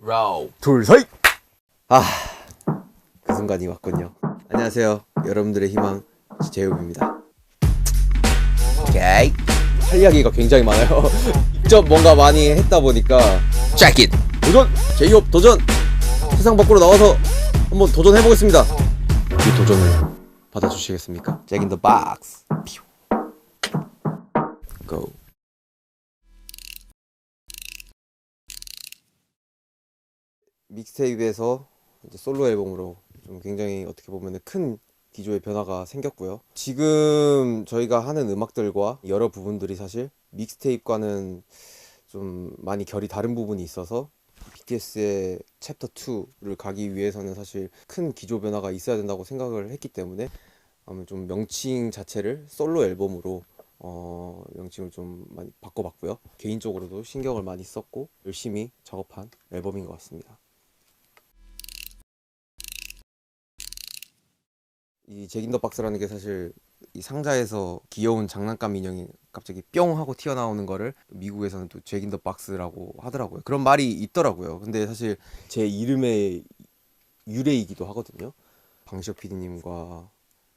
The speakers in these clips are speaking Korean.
라우. 둘, 셋! 아, 그 순간이 왔군요. 안녕하세요. 여러분들의 희망, 제이홉입니다. 오케이. 할 이야기가 굉장히 많아요. 직접 뭔가 많이 했다 보니까 Check it! 도전! 제이홉 도전! 세상 밖으로 나와서 한번 도전해보겠습니다. 이 도전을 받아주시겠습니까? Jack in the box. Go. 믹스테이프에서 이제 솔로 앨범으로 좀 굉장히 어떻게 보면 큰 기조의 변화가 생겼고요. 지금 저희가 하는 음악들과 여러 부분들이 사실 믹스테이프과는 좀 많이 결이 다른 부분이 있어서 BTS의 챕터 2를 가기 위해서는 사실 큰 기조 변화가 있어야 된다고 생각을 했기 때문에 아마 좀 명칭 자체를 솔로 앨범으로 명칭을 좀 많이 바꿔봤고요. 개인적으로도 신경을 많이 썼고 열심히 작업한 앨범인 것 같습니다. 이 잭인더 박스라는 게 사실 이 상자에서 귀여운 장난감 인형이 갑자기 뿅 하고 튀어나오는 거를 미국에서는 또 잭인더 박스라고 하더라고요. 그런 말이 있더라고요. 근데 사실 제 이름의 유래이기도 하거든요. 방시혁 PD님과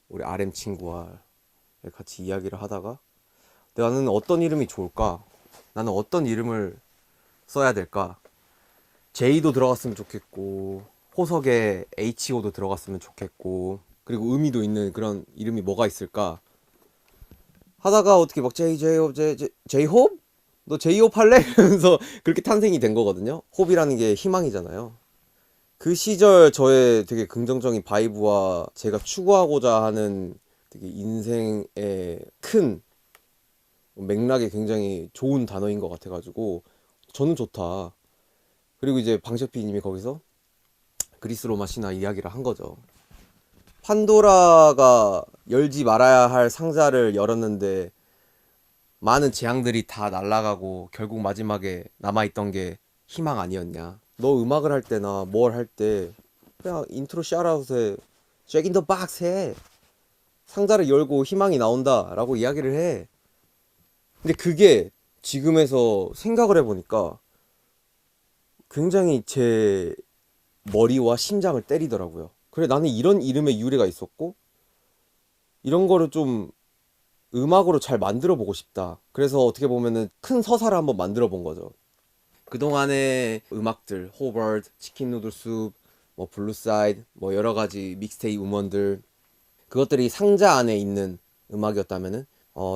우리 RM 친구와 같이 이야기를 하다가 나는 어떤 이름이 좋을까? 나는 어떤 이름을 써야 될까? J도 들어갔으면 좋겠고 호석에 HO도 들어갔으면 좋겠고 그리고 의미도 있는 그런 이름이 뭐가 있을까 하다가 어떻게 막 제이홉? 너 제이홉 할래? 이러면서 그렇게 탄생이 된 거거든요. 홉이라는 게 희망이잖아요. 그 시절 저의 되게 긍정적인 바이브와 제가 추구하고자 하는 되게 인생의 큰 맥락에 굉장히 좋은 단어인 것 같아가지고 저는 좋다. 그리고 이제 방셰피님이 거기서 그리스 로마 신화 이야기를 한 거죠. 판도라가 열지 말아야 할 상자를 열었는데 많은 재앙들이 다 날아가고 결국 마지막에 남아있던 게 희망 아니었냐. 너 음악을 할 때나 뭘 할 때 그냥 인트로 샤라웃에 잭 인 더 박스 해. 상자를 열고 희망이 나온다 라고 이야기를 해. 근데 그게 지금에서 생각을 해보니까 굉장히 제 머리와 심장을 때리더라고요. 그래 나는 이런 이름의 유래가 있었고 이런 거를 좀 음악으로 잘 만들어 보고 싶다. 그래서 어떻게 보면은 큰 서사를 한번 만들어 본 거죠. 그동안의 음악들, 호버드, 치킨 누들 숲, 뭐 블루사이드, 뭐 여러 가지 믹스테이프 음원들 그것들이 상자 안에 있는 음악이었다면은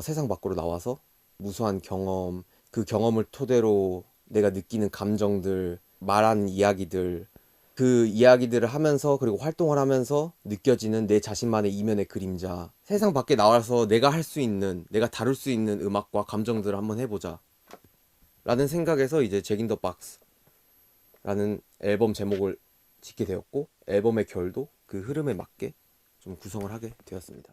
세상 밖으로 나와서 무수한 경험, 그 경험을 토대로 내가 느끼는 감정들, 말한 이야기들 그 이야기들을 하면서 그리고 활동을 하면서 느껴지는 내 자신만의 이면의 그림자 세상 밖에 나와서 내가 할 수 있는 내가 다룰 수 있는 음악과 감정들을 한번 해보자 라는 생각에서 이제 잭 인 더 박스 라는 앨범 제목을 짓게 되었고 앨범의 결도 그 흐름에 맞게 좀 구성을 하게 되었습니다.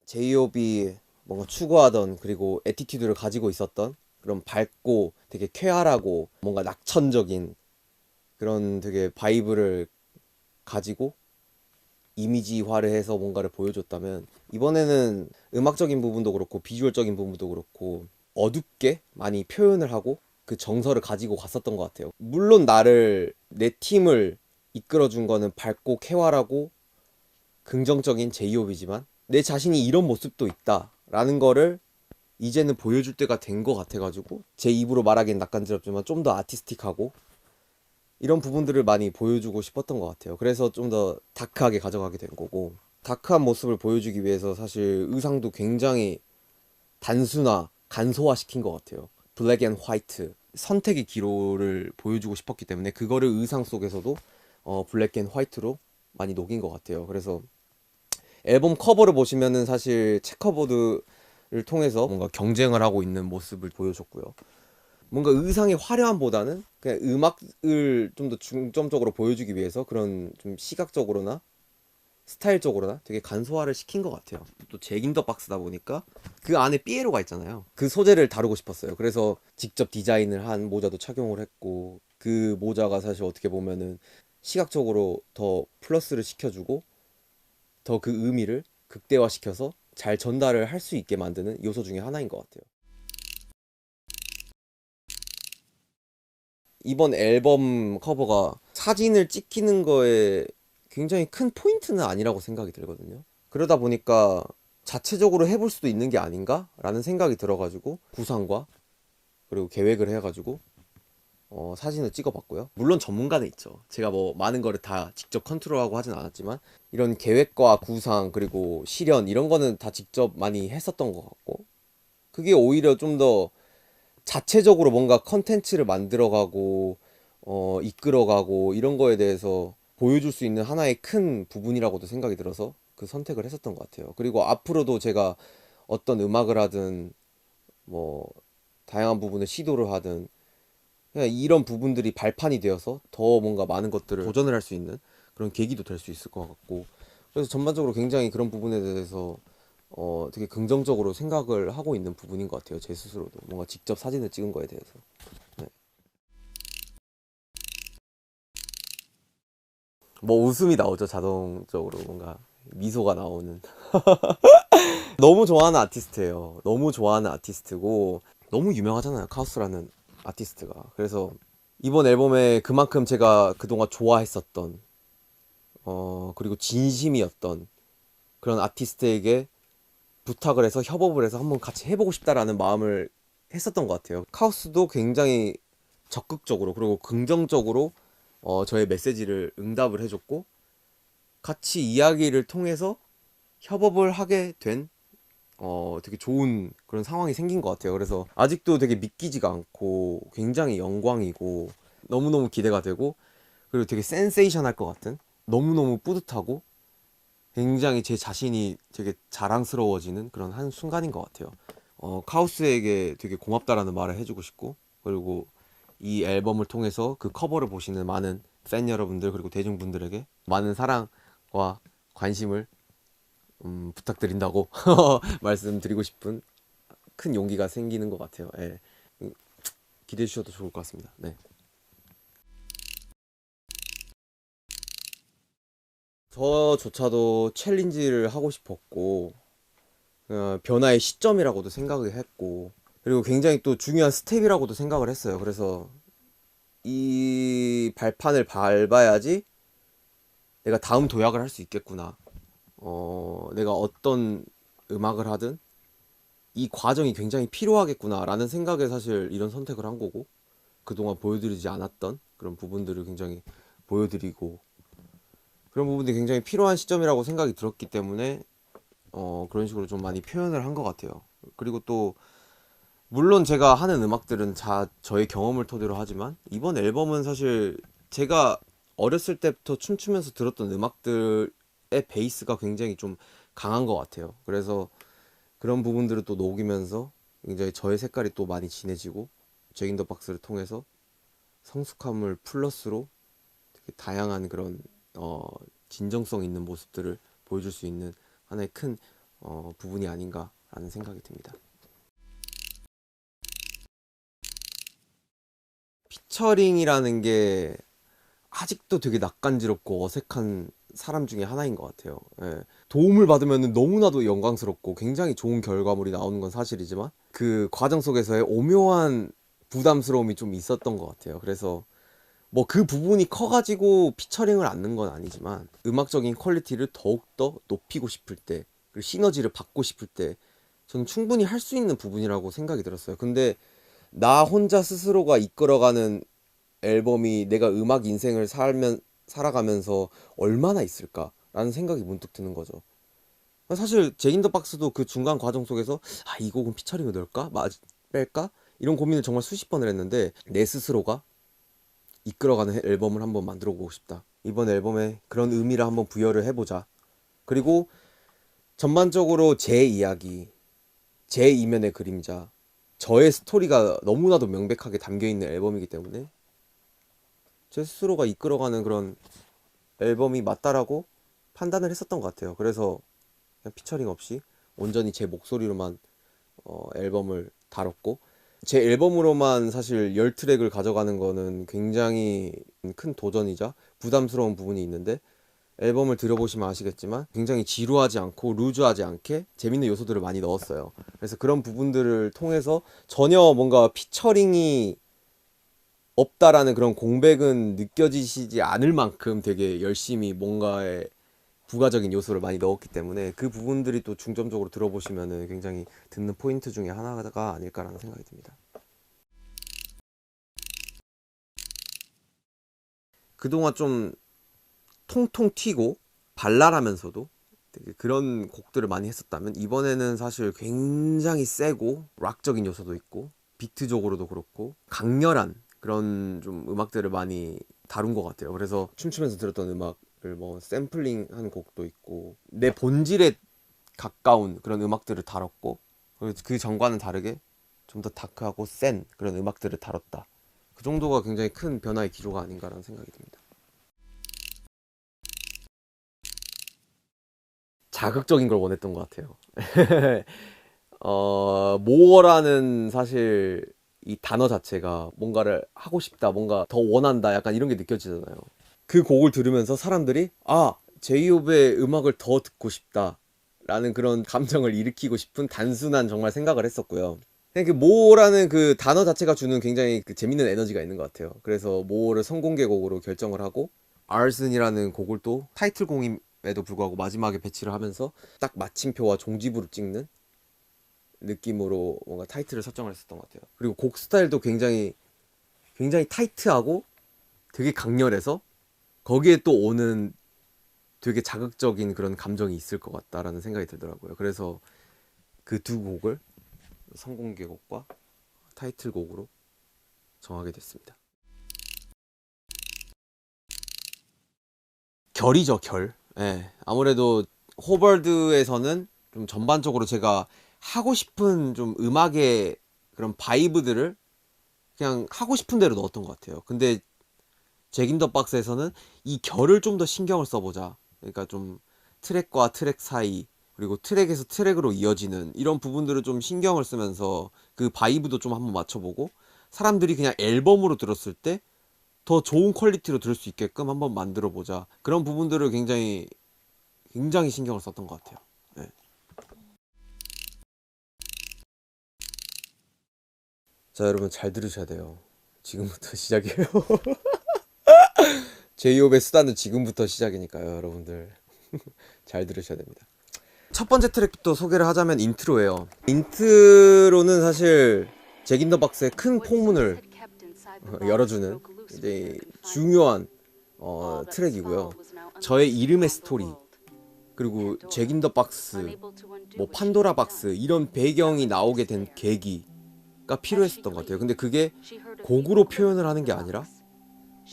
제이홉이 뭔가 추구하던 그리고 애티튜드를 가지고 있었던 그런 밝고 되게 쾌활하고 뭔가 낙천적인 그런 되게 바이브를 가지고 이미지화를 해서 뭔가를 보여줬다면 이번에는 음악적인 부분도 그렇고 비주얼적인 부분도 그렇고 어둡게 많이 표현을 하고 그 정서를 가지고 갔었던 것 같아요. 물론 나를 내 팀을 이끌어준 거는 밝고 쾌활하고 긍정적인 제이홉이지만 내 자신이 이런 모습도 있다 라는 거를 이제는 보여줄 때가 된 것 같아가지고 제 입으로 말하기엔 낯간지럽지만 좀 더 아티스틱하고 이런 부분들을 많이 보여주고 싶었던 것 같아요. 그래서 좀 더 다크하게 가져가게 된 거고 다크한 모습을 보여주기 위해서 사실 의상도 굉장히 단순화, 간소화시킨 것 같아요. 블랙 앤 화이트 선택의 기로를 보여주고 싶었기 때문에 그거를 의상 속에서도 블랙 앤 화이트로 많이 녹인 것 같아요. 그래서 앨범 커버를 보시면은 사실 체커보드를 통해서 뭔가 경쟁을 하고 있는 모습을 보여줬고요. 뭔가 의상의 화려함보다는 그냥 음악을 좀 더 중점적으로 보여주기 위해서 그런 좀 시각적으로나 스타일적으로나 되게 간소화를 시킨 것 같아요. 또 잭인더 박스다 보니까 그 안에 삐에로가 있잖아요. 그 소재를 다루고 싶었어요. 그래서 직접 디자인을 한 모자도 착용을 했고 그 모자가 사실 어떻게 보면은 시각적으로 더 플러스를 시켜주고 더 그 의미를 극대화시켜서 잘 전달을 할 수 있게 만드는 요소 중에 하나인 것 같아요. 이번 앨범 커버가 사진을 찍히는 거에 굉장히 큰 포인트는 아니라고 생각이 들거든요. 그러다 보니까 자체적으로 해볼 수도 있는 게 아닌가? 라는 생각이 들어가지고 구상과 그리고 계획을 해가지고 사진을 찍어봤고요. 물론 전문가는 있죠. 제가 뭐 많은 거를 다 직접 컨트롤하고 하진 않았지만 이런 계획과 구상 그리고 실현 이런 거는 다 직접 많이 했었던 것 같고 그게 오히려 좀 더 자체적으로 뭔가 컨텐츠를 만들어가고 이끌어가고 이런 거에 대해서 보여줄 수 있는 하나의 큰 부분이라고도 생각이 들어서 그 선택을 했었던 것 같아요. 그리고 앞으로도 제가 어떤 음악을 하든 뭐 다양한 부분을 시도를 하든 그냥 이런 부분들이 발판이 되어서 더 뭔가 많은 것들을 도전을 할 수 있는 그런 계기도 될 수 있을 것 같고 그래서 전반적으로 굉장히 그런 부분에 대해서 되게 긍정적으로 생각을 하고 있는 부분인 것 같아요. 제 스스로도 뭔가 직접 사진을 찍은 거에 대해서. 네. 뭐 웃음이 나오죠. 자동적으로 뭔가 미소가 나오는. 너무 좋아하는 아티스트예요. 너무 좋아하는 아티스트고 너무 유명하잖아요. 카오스라는 아티스트가. 그래서 이번 앨범에 그만큼 제가 그동안 좋아했었던 그리고 진심이었던 그런 아티스트에게 부탁을 해서 협업을 해서 한번 같이 해보고 싶다라는 마음을 했었던 것 같아요. 카오스도 굉장히 적극적으로 그리고 긍정적으로 저의 메시지를 응답을 해줬고 같이 이야기를 통해서 협업을 하게 된 되게 좋은 그런 상황이 생긴 것 같아요. 그래서 아직도 되게 믿기지가 않고 굉장히 영광이고 너무너무 기대가 되고 그리고 되게 센세이션할 것 같은 너무너무 뿌듯하고 굉장히 제 자신이 되게 자랑스러워지는 그런 한 순간인 것 같아요. 카우스에게 되게 고맙다라는 말을 해주고 싶고 그리고 이 앨범을 통해서 그 커버를 보시는 많은 팬 여러분들 그리고 대중분들에게 많은 사랑과 관심을 부탁드린다고 말씀드리고 싶은 큰 용기가 생기는 것 같아요. 예. 기대해 주셔도 좋을 것 같습니다. 네. 저조차도 챌린지를 하고 싶었고 변화의 시점이라고도 생각을 했고 그리고 굉장히 또 중요한 스텝이라고도 생각을 했어요. 그래서 이 발판을 밟아야지 내가 다음 도약을 할 수 있겠구나. 내가 어떤 음악을 하든 이 과정이 굉장히 필요하겠구나라는 생각에 사실 이런 선택을 한 거고 그동안 보여드리지 않았던 그런 부분들을 굉장히 보여드리고 그런 부분들이 굉장히 필요한 시점이라고 생각이 들었기 때문에 그런 식으로 좀 많이 표현을 한 것 같아요. 그리고 또 물론 제가 하는 음악들은 저의 경험을 토대로 하지만 이번 앨범은 사실 제가 어렸을 때부터 춤추면서 들었던 음악들의 베이스가 굉장히 좀 강한 것 같아요. 그래서 그런 부분들을 또 녹이면서 굉장히 저의 색깔이 또 많이 진해지고 잭 인 더 박스를 통해서 성숙함을 플러스로 되게 다양한 그런 진정성 있는 모습들을 보여줄 수 있는 하나의 큰 부분이 아닌가라는 생각이 듭니다. 피처링이라는 게 아직도 되게 낯간지럽고 어색한 사람 중에 하나인 것 같아요. 예. 도움을 받으면 너무나도 영광스럽고 굉장히 좋은 결과물이 나오는 건 사실이지만 그 과정 속에서의 오묘한 부담스러움이 좀 있었던 것 같아요. 그래서 뭐 그 부분이 커가지고 피처링을 안 넣은 건 아니지만 음악적인 퀄리티를 더욱더 높이고 싶을 때 그리고 시너지를 받고 싶을 때 저는 충분히 할 수 있는 부분이라고 생각이 들었어요. 근데 나 혼자 스스로가 이끌어가는 앨범이 내가 음악 인생을 살아가면서 얼마나 있을까라는 생각이 문득 드는 거죠. 사실 잭인더 박스도 그 중간 과정 속에서 이 곡은 피처링을 넣을까? 뺄까? 이런 고민을 정말 수십 번을 했는데 내 스스로가 이끌어가는 앨범을 한번 만들어 보고 싶다. 이번 앨범에 그런 의미를 한번 부여를 해보자. 그리고 전반적으로 제 이야기, 제 이면의 그림자, 저의 스토리가 너무나도 명백하게 담겨있는 앨범이기 때문에 제 스스로가 이끌어가는 그런 앨범이 맞다라고 판단을 했었던 것 같아요. 그래서 그냥 피처링 없이 온전히 제 목소리로만 앨범을 다뤘고 제 앨범으로만 사실 10트랙을 가져가는 거는 굉장히 큰 도전이자 부담스러운 부분이 있는데 앨범을 들어보시면 아시겠지만 굉장히 지루하지 않고 루즈하지 않게 재밌는 요소들을 많이 넣었어요. 그래서 그런 부분들을 통해서 전혀 뭔가 피처링이 없다라는 그런 공백은 느껴지시지 않을 만큼 되게 열심히 뭔가에 부가적인 요소를 많이 넣었기 때문에 그 부분들이 또 중점적으로 들어보시면은 굉장히 듣는 포인트 중에 하나가 아닐까라는 생각이 듭니다. 그동안 좀 통통 튀고 발랄하면서도 되게 그런 곡들을 많이 했었다면, 이번에는 사실 굉장히 세고 락적인 요소도 있고 비트적으로도 그렇고 강렬한 그런 좀 음악들을 많이 다룬 것 같아요. 그래서 춤추면서 들었던 음악을 뭐 샘플링한 곡도 있고 내 본질에 가까운 그런 음악들을 다뤘고, 그 전과는 다르게 좀 더 다크하고 센 그런 음악들을 다뤘다. 그 정도가 굉장히 큰 변화의 기조가 아닌가라는 생각이 듭니다. 자극적인 걸 원했던 것 같아요. 모어라는 사실 이 단어 자체가 뭔가를 하고 싶다, 뭔가 더 원한다, 약간 이런 게 느껴지잖아요. 그 곡을 들으면서 사람들이 제이홉의 음악을 더 듣고 싶다 라는 그런 감정을 일으키고 싶은 단순한 정말 생각을 했었고요. 그냥 그 모어라는 그 단어 자체가 주는 굉장히 그 재밌는 에너지가 있는 것 같아요. 그래서 모어를 선공개곡으로 결정을 하고 아슨이라는 곡을 또 타이틀곡임에도 불구하고 마지막에 배치를 하면서 딱 마침표와 종지부를 찍는 느낌으로 뭔가 타이틀을 설정을 했었던 것 같아요. 그리고 곡 스타일도 굉장히 타이트하고 되게 강렬해서 거기에 또 오는 되게 자극적인 그런 감정이 있을 것 같다라는 생각이 들더라고요. 그래서 그 두 곡을 선공개곡과 타이틀곡으로 정하게 됐습니다. 결이죠, 결. 예. 아무래도 호벌드에서는 좀 전반적으로 제가 하고 싶은 좀 음악의 그런 바이브들을 그냥 하고 싶은 대로 넣었던 것 같아요. 근데 잭 인 더 박스에서는 이 결을 좀 더 신경을 써보자. 그러니까 좀 트랙과 트랙 사이, 그리고 트랙에서 트랙으로 이어지는 이런 부분들을 좀 신경을 쓰면서 그 바이브도 좀 한번 맞춰보고, 사람들이 그냥 앨범으로 들었을 때 더 좋은 퀄리티로 들을 수 있게끔 한번 만들어 보자. 그런 부분들을 굉장히 신경을 썼던 것 같아요. 네. 자, 여러분 잘 들으셔야 돼요. 지금부터 시작이에요. 제이홉의 수단은 지금부터 시작이니까요, 여러분들. 잘 들으셔야 됩니다. 첫 번째 트랙부터 소개를 하자면 인트로예요. 인트로는 사실 잭 인 더 박스의 큰 폭문을 열어주는 이제 중요한 트랙이고요. 저의 이름의 스토리, 그리고 잭 인 더 박스, 뭐 판도라 박스 이런 배경이 나오게 된 계기가 필요했었던 것 같아요. 근데 그게 곡으로 표현을 하는 게 아니라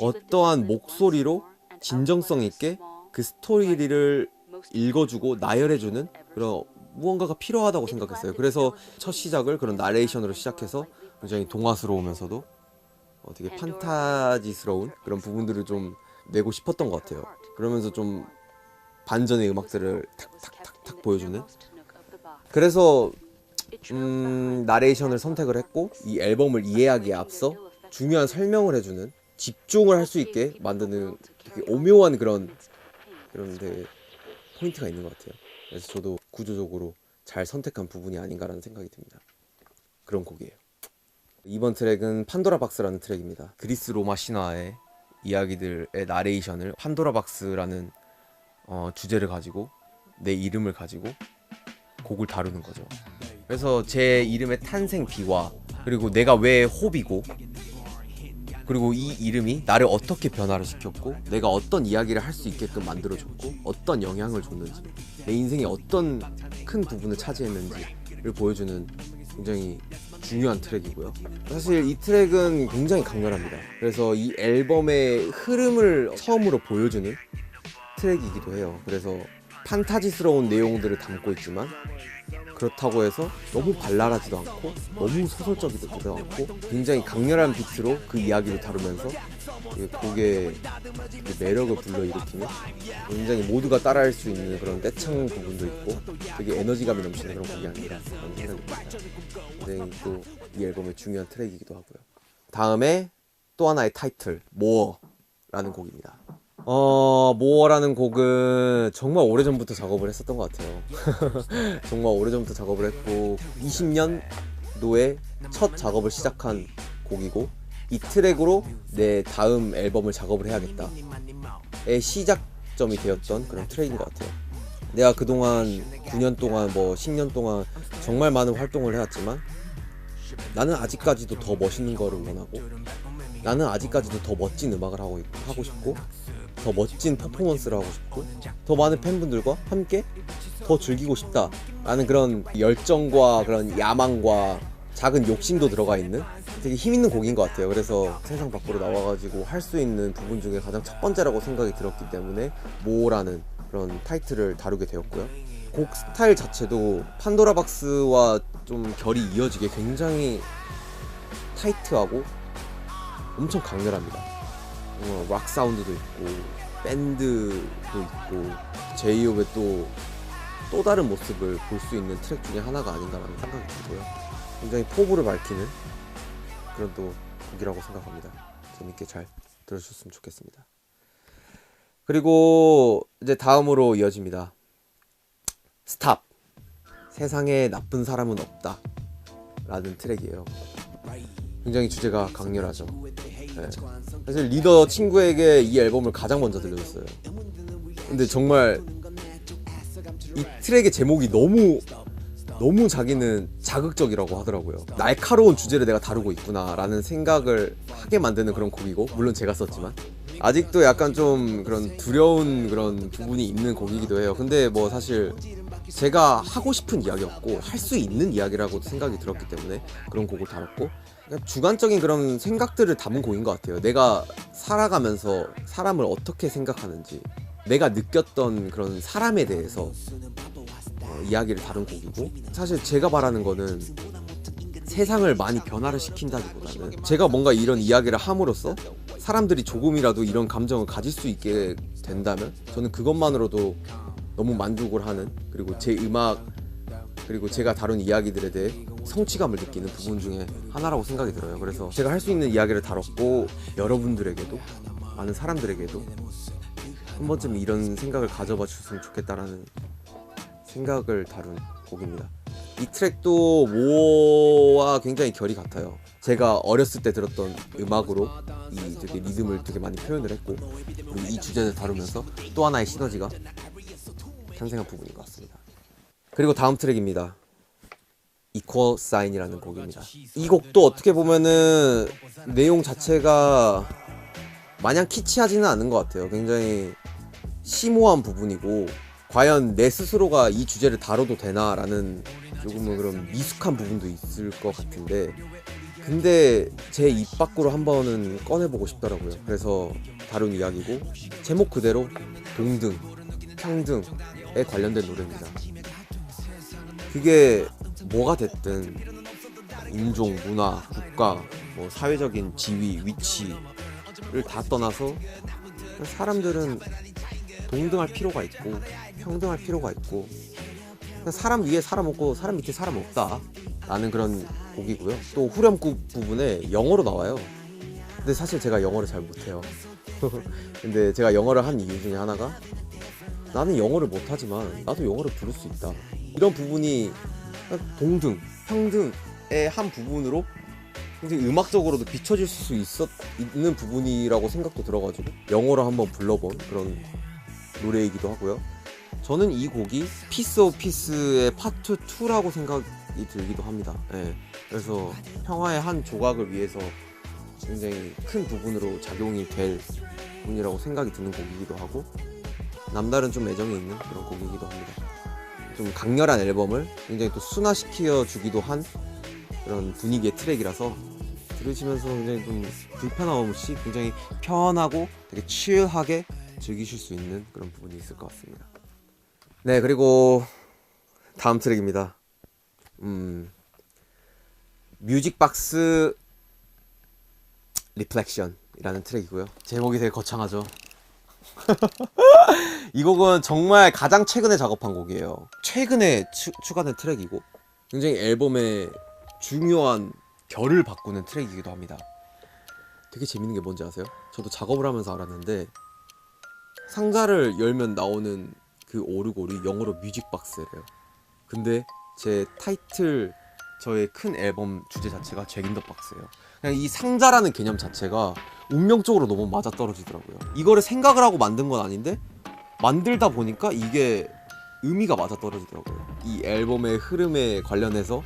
어떠한 목소리로 진정성 있게 그 스토리를 읽어주고 나열해주는 그런 무언가가 필요하다고 생각했어요. 그래서 첫 시작을 그런 나레이션으로 시작해서 굉장히 동화스러우면서도 되게 판타지스러운 그런 부분들을 좀 내고 싶었던 것 같아요. 그러면서 좀 반전의 음악들을 탁탁탁탁 보여주는. 그래서 나레이션을 선택을 했고, 이 앨범을 이해하기에 앞서 중요한 설명을 해주는, 집중을 할 수 있게 만드는 되게 오묘한 그런 되게 포인트가 있는 것 같아요. 그래서 저도 구조적으로 잘 선택한 부분이 아닌가라는 생각이 듭니다. 그런 곡이에요. 이번 트랙은 판도라 박스라는 트랙입니다. 그리스 로마 신화의 이야기들의 나레이션을 판도라 박스라는 주제를 가지고 내 이름을 가지고 곡을 다루는 거죠. 그래서 제 이름의 탄생 비화, 그리고 내가 왜 호비고, 그리고 이 이름이 나를 어떻게 변화를 시켰고, 내가 어떤 이야기를 할 수 있게끔 만들어줬고, 어떤 영향을 줬는지, 내 인생에 어떤 큰 부분을 차지했는지를 보여주는 굉장히 중요한 트랙이고요. 사실 이 트랙은 굉장히 강렬합니다. 그래서 이 앨범의 흐름을 처음으로 보여주는 트랙이기도 해요. 그래서 판타지스러운 내용들을 담고 있지만 그렇다고 해서 너무 발랄하지도 않고 너무 소설적이지도 않고 굉장히 강렬한 비트로 그 이야기를 다루면서 곡의 매력을 불러일으키는, 굉장히 모두가 따라할 수 있는 그런 떼창 부분도 있고 되게 에너지감이 넘치는 그런 곡이 아닌가 라는 생각이 듭니다. 굉장히 또 이 앨범의 중요한 트랙이기도 하고요. 다음에 또 하나의 타이틀, 모어라는 곡입니다. 모어라는 곡은 정말 오래전부터 작업을 했었던 것 같아요. 정말 오래전부터 작업을 했고 20년도에 첫 작업을 시작한 곡이고, 이 트랙으로 내 다음 앨범을 작업을 해야겠다의 시작점이 되었던 그런 트랙인 것 같아요. 내가 그동안 9년 동안 10년 동안 정말 많은 활동을 해왔지만 나는 아직까지도 더 멋있는 거를 원하고, 나는 아직까지도 더 멋진 음악을 하고 싶고, 더 멋진 퍼포먼스를 하고 싶고, 더 많은 팬분들과 함께 더 즐기고 싶다 라는 그런 열정과 그런 야망과 작은 욕심도 들어가 있는 되게 힘있는 곡인 것 같아요. 그래서 세상 밖으로 나와가지고 할 수 있는 부분 중에 가장 첫 번째라고 생각이 들었기 때문에 모라는 그런 타이틀을 다루게 되었고요. 곡 스타일 자체도 판도라박스와 좀 결이 이어지게 굉장히 타이트하고 엄청 강렬합니다. 락 사운드도 있고 밴드도 있고 제이홉의 또 다른 모습을 볼 수 있는 트랙 중에 하나가 아닌가라는 생각이 들고요. 굉장히 포부를 밝히는 그런 또 곡이라고 생각합니다. 재밌게 잘 들어주셨으면 좋겠습니다. 그리고 이제 다음으로 이어집니다. 스탑. 세상에 나쁜 사람은 없다 라는 트랙이에요. 굉장히 주제가 강렬하죠. 네. 사실 리더 친구에게 이 앨범을 가장 먼저 들려줬어요. 근데 정말 이 트랙의 제목이 너무 자기는 자극적이라고 하더라고요. 날카로운 주제를 내가 다루고 있구나 라는 생각을 하게 만드는 그런 곡이고, 물론 제가 썼지만 아직도 약간 좀 그런 두려운 그런 부분이 있는 곡이기도 해요. 근데 사실 제가 하고 싶은 이야기였고 할 수 있는 이야기라고 생각이 들었기 때문에 그런 곡을 다뤘고, 주관적인 그런 생각들을 담은 곡인 것 같아요. 내가 살아가면서 사람을 어떻게 생각하는지, 내가 느꼈던 그런 사람에 대해서 이야기를 다룬 곡이고, 사실 제가 바라는 거는 세상을 많이 변화를 시킨다기보다는 제가 뭔가 이런 이야기를 함으로써 사람들이 조금이라도 이런 감정을 가질 수 있게 된다면 저는 그것만으로도 너무 만족을 하는, 그리고 제 음악 그리고 제가 다룬 이야기들에 대해 성취감을 느끼는 부분 중에 하나라고 생각이 들어요. 그래서 제가 할 수 있는 이야기를 다뤘고, 여러분들에게도, 많은 사람들에게도 한 번쯤 이런 생각을 가져봐 주셨으면 좋겠다라는 생각을 다룬 곡입니다. 이 트랙도 모와 굉장히 결이 같아요. 제가 어렸을 때 들었던 음악으로 이 되게 리듬을 되게 많이 표현을 했고, 그리고 이 주제를 다루면서 또 하나의 시너지가 탄생한 부분인 것 같습니다. 그리고 다음 트랙입니다. Equal Sign이라는 곡입니다. 이 곡도 어떻게 보면은 내용 자체가 마냥 키치하지는 않은 것 같아요. 굉장히 심오한 부분이고, 과연 내 스스로가 이 주제를 다뤄도 되나라는 조금은 그런 미숙한 부분도 있을 것 같은데, 근데 제 입 밖으로 한 번은 꺼내보고 싶더라고요. 그래서 다룬 이야기고, 제목 그대로 동등, 평등에 관련된 노래입니다. 그게 뭐가 됐든 인종, 문화, 국가, 사회적인 지위, 위치를 다 떠나서 사람들은 동등할 필요가 있고 평등할 필요가 있고, 사람 위에 사람 없고 사람 밑에 사람 없다 라는 그런 곡이고요. 또 후렴구 부분에 영어로 나와요. 근데 사실 제가 영어를 잘 못해요. 근데 제가 영어를 한 이유 중에 하나가, 나는 영어를 못하지만 나도 영어를 부를 수 있다, 이런 부분이 동등, 평등의 한 부분으로 굉장히 음악적으로도 비춰질 수 있는 부분이라고 생각도 들어가지고 영어로 한번 불러본 그런 노래이기도 하고요. 저는 이 곡이 Piece of Peace의 파트 2라고 생각이 들기도 합니다. 네. 그래서 평화의 한 조각을 위해서 굉장히 큰 부분으로 작용이 될 부분이라고 생각이 드는 곡이기도 하고, 남다른 좀 애정이 있는 그런 곡이기도 합니다. 좀 강렬한 앨범을 굉장히 또 순화시켜 주기도 한 그런 분위기의 트랙이라서 들으시면서 굉장히 좀 불편함 없이 굉장히 편하고 되게 칠하게 즐기실 수 있는 그런 부분이 있을 것 같습니다. 네, 그리고 다음 트랙입니다. 뮤직박스 리플렉션이라는 트랙이고요. 제목이 되게 거창하죠. 이 곡은 정말 가장 최근에 작업한 곡이에요. 최근에 추가된 트랙이고, 굉장히 앨범의 중요한 결을 바꾸는 트랙이기도 합니다. 되게 재밌는 게 뭔지 아세요? 저도 작업을 하면서 알았는데, 상자를 열면 나오는 그 오르골이 영어로 뮤직박스래요. 근데 제 타이틀, 저의 큰 앨범 주제 자체가 잭 인 더 박스예요. 그냥 이 상자라는 개념 자체가 운명적으로 너무 맞아떨어지더라고요. 이거를 생각을 하고 만든 건 아닌데 만들다 보니까 이게 의미가 맞아떨어지더라고요. 이 앨범의 흐름에 관련해서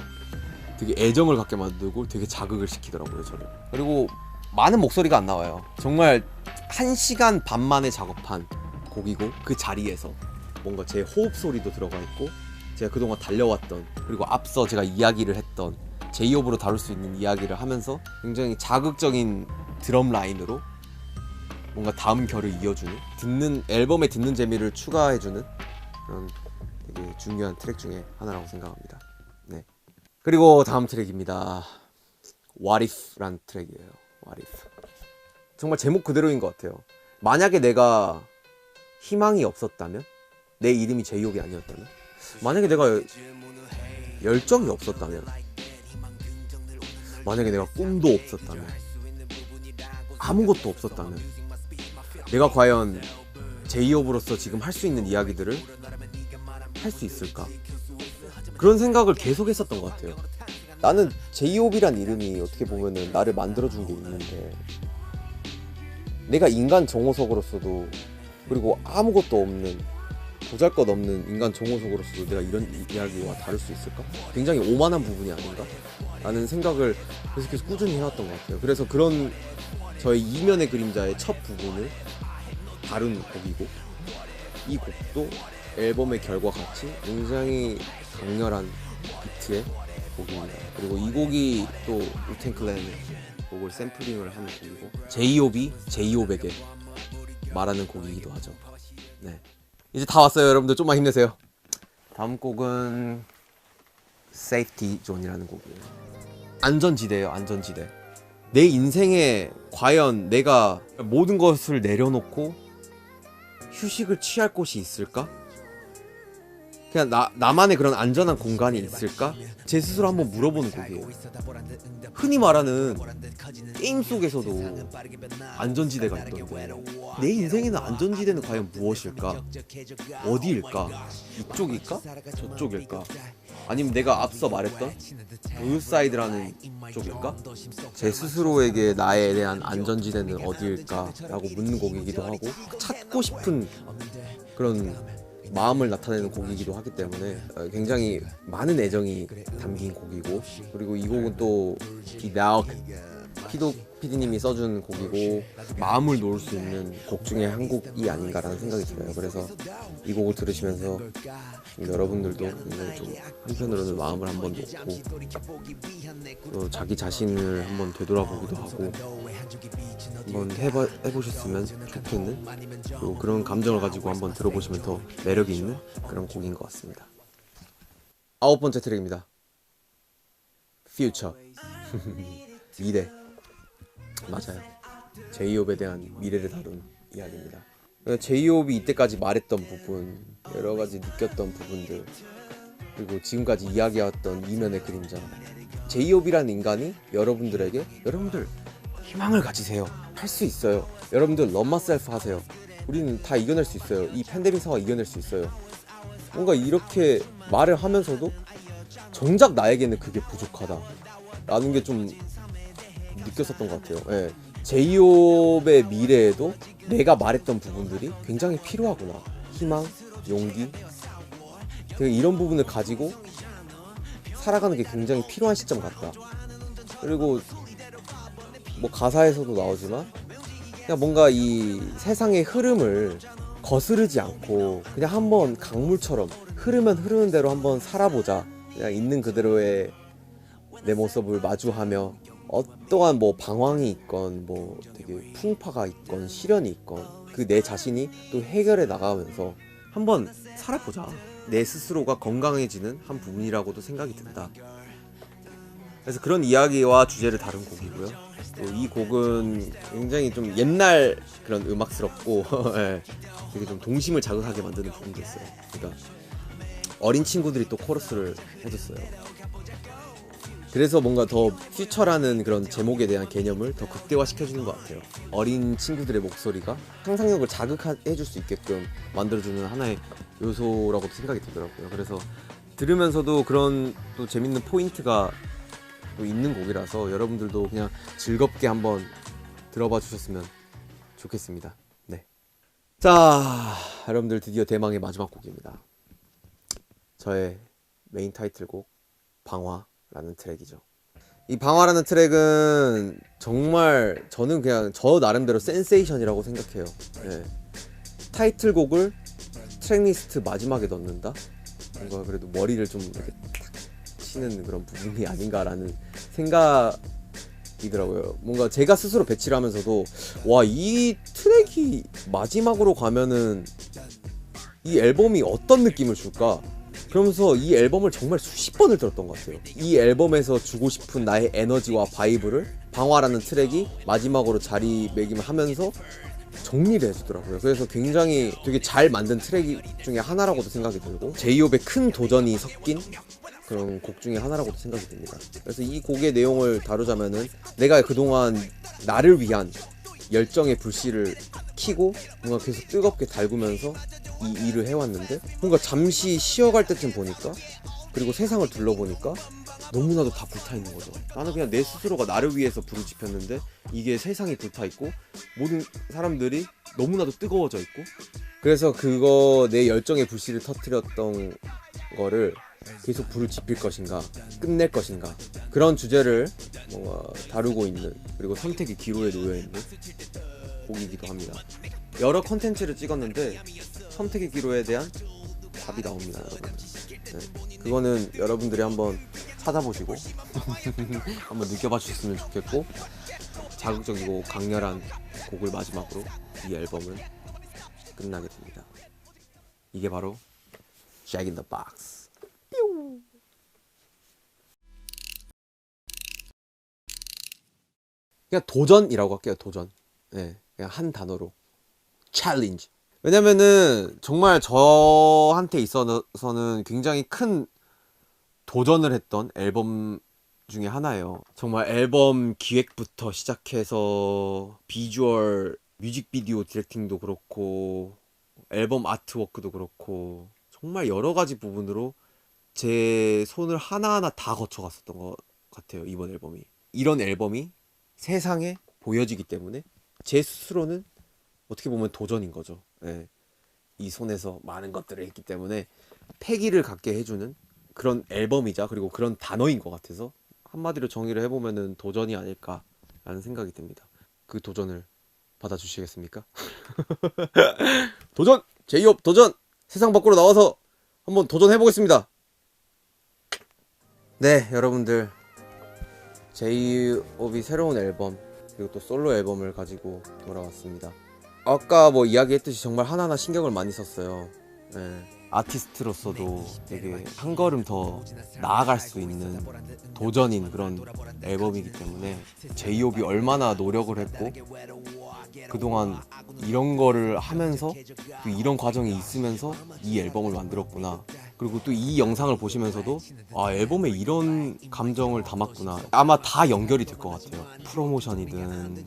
되게 애정을 갖게 만들고 되게 자극을 시키더라고요, 저를. 그리고 많은 목소리가 안 나와요. 정말 1시간 반 만에 작업한 곡이고, 그 자리에서 뭔가 제 호흡 소리도 들어가 있고, 제가 그동안 달려왔던, 그리고 앞서 제가 이야기를 했던 제이홉으로 다룰 수 있는 이야기를 하면서 굉장히 자극적인 드럼 라인으로 뭔가 다음 결을 이어주는, 앨범에 듣는 재미를 추가해주는 그런 되게 중요한 트랙 중에 하나라고 생각합니다. 네. 그리고 다음 트랙입니다. What If라는 트랙이에요. What If. 정말 제목 그대로인 것 같아요. 만약에 내가 희망이 없었다면, 내 이름이 제이홉이 아니었다면, 만약에 내가 열정이 없었다면, 만약에 내가 꿈도 없었다면, 아무것도 없었다면, 내가 과연 제이홉으로서 지금 할 수 있는 이야기들을 할 수 있을까? 그런 생각을 계속 했었던 것 같아요. 나는 제이홉이란 이름이 어떻게 보면은 나를 만들어준 게 있는데, 내가 인간 정호석으로서도, 그리고 아무것도 없는, 보잘것없는 인간 정호석으로서도 내가 이런 이야기와 다룰 수 있을까? 굉장히 오만한 부분이 아닌가? 라는 생각을 계속해서 꾸준히 해왔던 것 같아요. 그래서 그런 저의 이면의 그림자의 첫 부분을 다룬 곡이고, 이 곡도 앨범의 결과 같이 굉장히 강렬한 비트의 곡입니다. 그리고 이 곡이 또 우텐 클랜의 곡을 샘플링을 한 곡이고, 제이홉이 제이홉에게 말하는 곡이기도 하죠. 네, 이제 다 왔어요. 여러분들 좀만 힘내세요. 다음 곡은 Safety Zone이라는 곡이에요. 안전지대예요. 안전지대. 내 인생에 과연 내가 모든 것을 내려놓고 휴식을 취할 곳이 있을까? 그냥 나만의 그런 안전한 공간이 있을까? 제 스스로 한번 물어보는 곡이에요. 흔히 말하는 게임 속에서도 안전지대가 있던데, 내 인생에는 안전지대는 과연 무엇일까? 어디일까? 이쪽일까? 저쪽일까? 아니면 내가 앞서 말했던 블루사이드라는 쪽일까? 제 스스로에게 나에 대한 안전지대는 어디일까? 라고 묻는 곡이기도 하고, 찾고 싶은 그런 마음을 나타내는 곡이기도 하기 때문에 굉장히 많은 애정이 담긴 곡이고, 그리고 이 곡은 또 피도 PD님이 써준 곡이고, 마음을 놓을 수 있는 곡 중에 한 곡이 아닌가라는 생각이 들어요. 그래서 이 곡을 들으시면서 여러분들도 굉장히 좀 한편으로는 마음을 한번 놓고 또 자기 자신을 한번 되돌아보기도 하고 한번 해보셨으면 좋겠는, 그리고 그런 감정을 가지고 한번 들어보시면 더 매력이 있는 그런 곡인 것 같습니다. 9번째 트랙입니다. Future. 미래. 맞아요. 제이홉에 대한 미래를 다룬 이야기입니다. 제이홉이 이때까지 말했던 부분, 여러가지 느꼈던 부분들, 그리고 지금까지 이야기해왔던 이면의 그림자, 제이홉이라는 인간이 여러분들에게, 여러분들 희망을 가지세요, 할 수 있어요, 여러분들 love myself 하세요, 우리는 다 이겨낼 수 있어요, 이 팬데믹 상황 이겨낼 수 있어요, 뭔가 이렇게 말을 하면서도 정작 나에게는 그게 부족하다 라는 게 좀 느꼈었던 것 같아요. 예. 제이홉의 미래에도 내가 말했던 부분들이 굉장히 필요하구나. 희망, 용기, 되게 이런 부분을 가지고 살아가는 게 굉장히 필요한 시점 같다. 그리고 뭐 가사에서도 나오지만 그냥 뭔가 이 세상의 흐름을 거스르지 않고 그냥 한번 강물처럼 흐르면 흐르는 대로 한번 살아보자. 그냥 있는 그대로의 내 모습을 마주하며 어떠한 뭐 방황이 있건 뭐 되게 풍파가 있건 시련이 있건 그 내 자신이 또 해결해 나가면서 한번 살아보자. 내 스스로가 건강해지는 한 부분이라고도 생각이 든다. 그래서 그런 이야기와 주제를 다룬 곡이고요. 또 이 곡은 굉장히 좀 옛날 그런 음악스럽고 예, 되게 좀 동심을 자극하게 만드는 부분도 있어요. 그러니까 어린 친구들이 또 코러스를 해줬어요. 그래서 뭔가 더 퓨처라는 그런 제목에 대한 개념을 더 극대화시켜주는 것 같아요. 어린 친구들의 목소리가 상상력을 자극해줄 수 있게끔 만들어주는 하나의 요소라고도 생각이 들더라고요. 그래서 들으면서도 그런 또 재밌는 포인트가 있는 곡이라서 여러분들도 그냥 즐겁게 한번 들어봐 주셨으면 좋겠습니다. 네. 자, 여러분들 드디어 대망의 마지막 곡입니다. 저의 메인 타이틀곡 방화라는 트랙이죠. 이 방화라는 트랙은 정말 저는 그냥 저 나름대로 센세이션이라고 생각해요. 네. 타이틀곡을 트랙리스트 마지막에 넣는다? 뭔가 그래도 머리를 좀 이렇게 탁 치는 그런 부분이 아닌가라는 생각이더라고요. 뭔가 제가 스스로 배치를 하면서도 와, 이 트랙이 마지막으로 가면은 이 앨범이 어떤 느낌을 줄까? 그러면서 이 앨범을 정말 수십 번을 들었던 것 같아요. 이 앨범에서 주고 싶은 나의 에너지와 바이브를 방화라는 트랙이 마지막으로 자리매김을 하면서 정리를 해주더라고요. 그래서 굉장히 되게 잘 만든 트랙 중에 하나라고도 생각이 들고 제이홉의 큰 도전이 섞인 그런 곡 중에 하나라고도 생각이 듭니다. 그래서 이 곡의 내용을 다루자면은 내가 그동안 나를 위한 열정의 불씨를 켜고 뭔가 계속 뜨겁게 달구면서 이 일을 해왔는데 뭔가 잠시 쉬어갈 때쯤 보니까 그리고 세상을 둘러보니까 너무나도 다 불타있는 거죠. 나는 그냥 내 스스로가 나를 위해서 불을 지폈는데 이게 세상이 불타있고 모든 사람들이 너무나도 뜨거워져 있고 그래서 그거 내 열정의 불씨를 터뜨렸던 거를 계속 불을 지필 것인가 끝낼 것인가 그런 주제를 뭔가 다루고 있는 그리고 선택의 기로에 놓여있는 곡이기도 합니다. 여러 컨텐츠를 찍었는데 선택의 기로에 대한 답이 나옵니다, 여러분. 네. 그거는 여러분들이 한번 찾아보시고 한번 느껴봐 주셨으면 좋겠고 자극적이고 강렬한 곡을 마지막으로 이 앨범은 끝나게 됩니다. 이게 바로 Jack in the Box. 그냥 도전이라고 할게요. 도전. 네, 그냥 한 단어로 챌린지. 왜냐면은 정말 저한테 있어서는 굉장히 큰 도전을 했던 앨범 중에 하나예요. 정말 앨범 기획부터 시작해서 비주얼, 뮤직비디오 디렉팅도 그렇고 앨범 아트워크도 그렇고 정말 여러 가지 부분으로 제 손을 하나하나 다 거쳐갔었던 것 같아요. 이번 앨범이. 이런 앨범이 세상에 보여지기 때문에 제 스스로는 어떻게 보면 도전인 거죠. 예. 이 손에서 많은 것들을 했기 때문에 패기를 갖게 해주는 그런 앨범이자 그리고 그런 단어인 것 같아서 한마디로 정의를 해보면은 도전이 아닐까라는 생각이 듭니다. 그 도전을 받아주시겠습니까? 도전! 제이홉 도전! 세상 밖으로 나와서 한번 도전해보겠습니다. 네, 여러분들 제이홉이 새로운 앨범 그리고 또 솔로 앨범을 가지고 돌아왔습니다. 아까 뭐 이야기했듯이 정말 하나하나 신경을 많이 썼어요. 네. 아티스트로서도 되게 한 걸음 더 나아갈 수 있는 도전인 그런 앨범이기 때문에 제이홉이 얼마나 노력을 했고 그동안 이런 거를 하면서 또 이런 과정이 있으면서 이 앨범을 만들었구나. 그리고 또 이 영상을 보시면서도 아, 앨범에 이런 감정을 담았구나. 아마 다 연결이 될 것 같아요. 프로모션이든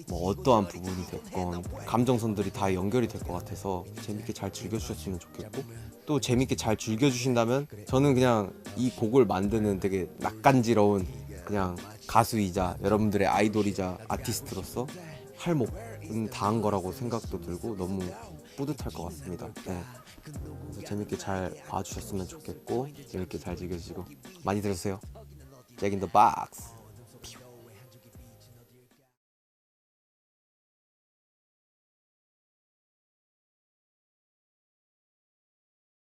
뭐 어떠한 부분이 됐건 감정선들이 다 연결이 될 것 같아서 재밌게 잘 즐겨주셨으면 좋겠고 또 재밌게 잘 즐겨주신다면 저는 그냥 이 곡을 만드는 되게 낯간지러운 그냥 가수이자 여러분들의 아이돌이자 아티스트로서 할 목은 다한 거라고 생각도 들고 너무 뿌듯할 것 같습니다. 네. 그래서 재밌게 잘 봐주셨으면 좋겠고 재밌게 잘 즐겨주시고 많이 들으세요. Jack in the Box.